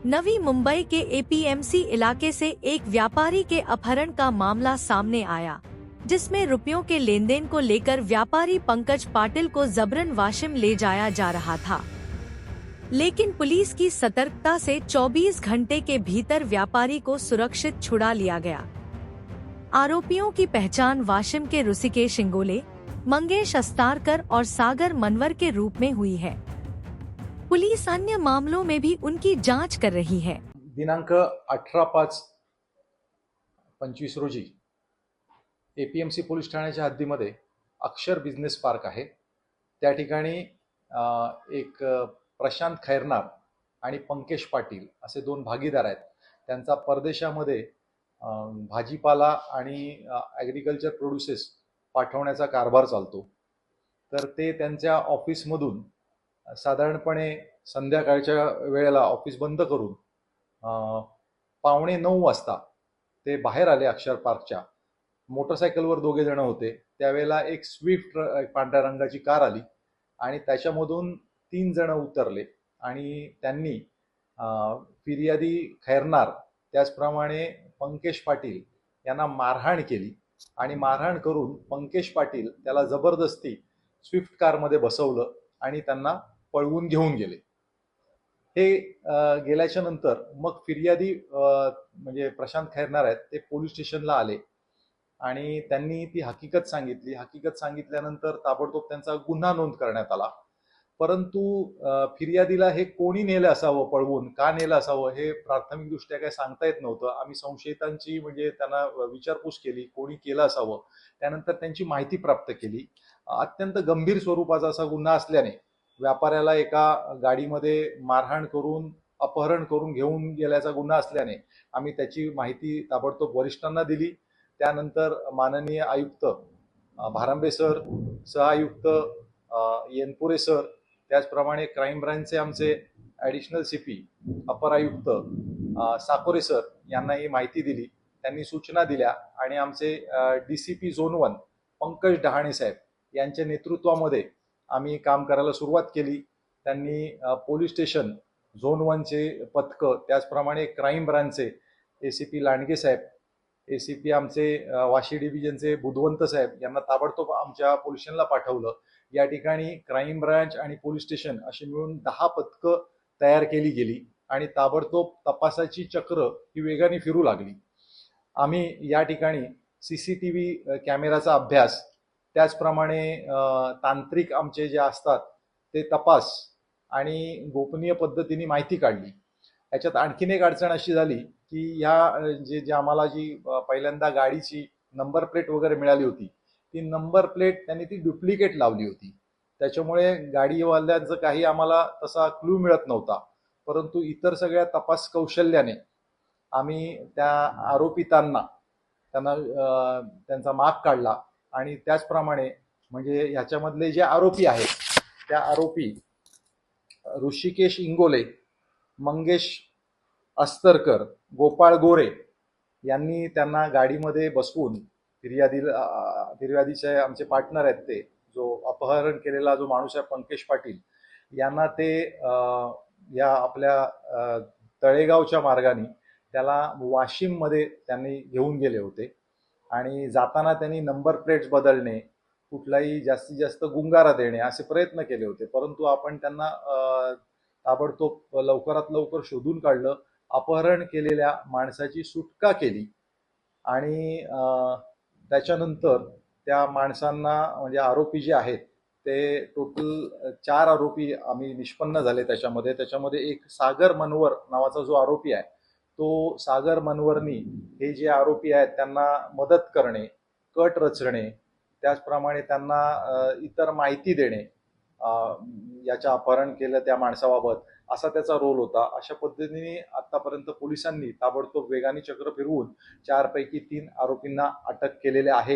नवी मुंबई के APMC इलाके से एक व्यापारी के अपहरण का मामला सामने आया, जिसमें रुपयों के लेनदेन को लेकर व्यापारी पंकज पाटिल को जबरन वाशिम ले जाया जा रहा था। लेकिन पुलिस की सतर्कता से 24 घंटे के भीतर व्यापारी को सुरक्षित छुड़ा लिया गया। आरोपियों की पहचान वाशिम के ऋषिकेश इंगोले, मंगेश अस्तारकर और सागर मनवर के रूप में हुई है। पुलिस अन्य मामलों में भी उनकी जांच कर रही है। दिनांक 18/5/25 रोजी एपीएमसी पोलीस ठाण्याच्या हद्दीमध्ये अक्षर बिझनेस पार्क आहे। त्या ठिकाणी एक प्रशांत खैरनार आणि पंकेश पाटील असे दोन भागीदार आहेत। त्यांचा परदेशामध्ये भाजीपाला आणि ॲग्रिकल्चर प्रोड्युसेस पाठवण्याचा कारभार चालतो। तर ते त्यांच्या ऑफिसमधून साधारणपणे संध्याकाळच्या वेळेला ऑफिस बंद करून 8:45 वाजता ते बाहेर आले अक्षर पार्कच्या। मोटरसायकलवर दोघे जण होते। त्यावेळेला एक स्विफ्ट पांढऱ्या रंगाची कार आली आणि त्याच्यामधून 3 जण उतरले आणि त्यांनी फिर्यादी खैरनार त्याचप्रमाणे पंकेश पाटील यांना मारहाण केली आणि मारहाण करून पंकेश पाटील त्याला जबरदस्ती स्विफ्ट कारमध्ये बसवलं आणि त्यांना पळवून घेऊन गेले। हे गेल्याच्या नंतर मग फिर्यादी म्हणजे प्रशांत खैरनार आहेत ते पोलीस स्टेशनला आले आणि त्यांनी ती हकीकत सांगितली। हकीकत सांगितल्यानंतर ताबडतोब त्यांचा गुन्हा नोंद करण्यात आला। परंतु फिर्यादीला हे कोणी नेलं असावं, पळवून का नेलं असावं हे प्राथमिकदृष्ट्या काय सांगता येत नव्हतं। आम्ही संशयितांची म्हणजे त्यांना विचारपूस केली, कोणी केलं असावं। त्यानंतर त्यांची माहिती प्राप्त केली। अत्यंत गंभीर स्वरूपाचा असा गुन्हा असल्याने व्यापाऱ्याला एका गाडीमध्ये मारहाण करून अपहरण करून घेऊन गेल्याचा गुन्हा असल्याने आम्ही त्याची माहिती ताबडतोब वरिष्ठांना दिली। त्यानंतर माननीय आयुक्त भारांबे सर, सहआयुक्त येनपुरे सर, त्याचप्रमाणे क्राईम ब्रांचचे आमचे ॲडिशनल सीपी अपर आयुक्त साकोरे सर यांना ही माहिती दिली। त्यांनी सूचना दिल्या आणि आमचे डीसीपी झोन 1 पंकज डहाणे साहेब यांच्या नेतृत्वामध्ये आम्ही काम करायला सुरुवात केली। त्यांनी पोलीस स्टेशन झोन 1चे पथक, त्याचप्रमाणे क्राईम ब्रांचचे एसीपी लांडगे साहेब, एसीपी आमचे वाशी डिव्हिजनचे बुधवंत साहेब यांना ताबडतोब आमच्या पोलीस स्टेशनला पाठवलं। या ठिकाणी क्राईम ब्रांच आणि पोलीस स्टेशन अशी मिळून 10 पथकं तयार केली गेली आणि ताबडतोब तपासाची चक्र ही वेगाने फिरू लागली। आम्ही या ठिकाणी सीसीटीव्ही कॅमेराचा अभ्यास, त्याचप्रमाणे तांत्रिक आमचे जे असतात ते तपास आणि गोपनीय पद्धतीने माहिती काढली। याच्यात आणखीन एक अडचण अशी झाली की ह्या जे आम्हाला जी पहिल्यांदा गाडीची नंबर प्लेट वगैरे मिळाली होती, ती नंबर प्लेट त्यांनी ती डुप्लिकेट लावली होती। त्याच्यामुळे गाडीवाल्यांचं काही आम्हाला तसा क्लू मिळत नव्हता। परंतु इतर सगळ्या तपास कौशल्याने आम्ही त्या आरोपितांना त्यांचा माग काढला आणि त्याचप्रमाणे म्हणजे ह्याच्यामधले जे आरोपी आहेत त्या आरोपी ऋषिकेश इंगोले, मंगेश अस्तरकर, गोपाळ गोरे यांनी त्यांना गाडीमध्ये बसवून फिर्यादीचे आमचे पार्टनर आहेत ते जो अपहरण केलेला जो माणूस आहे पंकेश पाटील यांना ते या आपल्या तळेगावच्या मार्गाने त्याला वाशिममध्ये त्यांनी घेऊन गेले होते आणि जाताना त्यांनी नंबर प्लेट्स बदलणे, कुठलाही जास्तीत जास्त गुंगारा देणे असे प्रयत्न केले होते। परंतु आपण त्यांना ताबडतोब लवकरात लवकर शोधून काढलं, अपहरण केलेल्या माणसाची सुटका केली आणि त्याच्यानंतर त्या माणसांना म्हणजे आरोपी जे आहेत ते टोटल 4 आरोपी आम्ही निष्पन्न झाले। त्याच्यामध्ये एक सागर मनवर नावाचा जो आरोपी आहे तो सागर मनवरनी हे जे आरोपी आहेत त्यांना मदत करणे, कट रचणे, त्याचप्रमाणे त्यांना इतर माहिती देणे, याच्या अपहरण केलं त्या माणसाबाबत असा त्याचा रोल होता। अशा पद्धतीने आतापर्यंत पोलिसांनी ताबडतोब वेगाने चक्र फिरवून 4 पैकी 3 आरोपींना अटक केलेले आहे।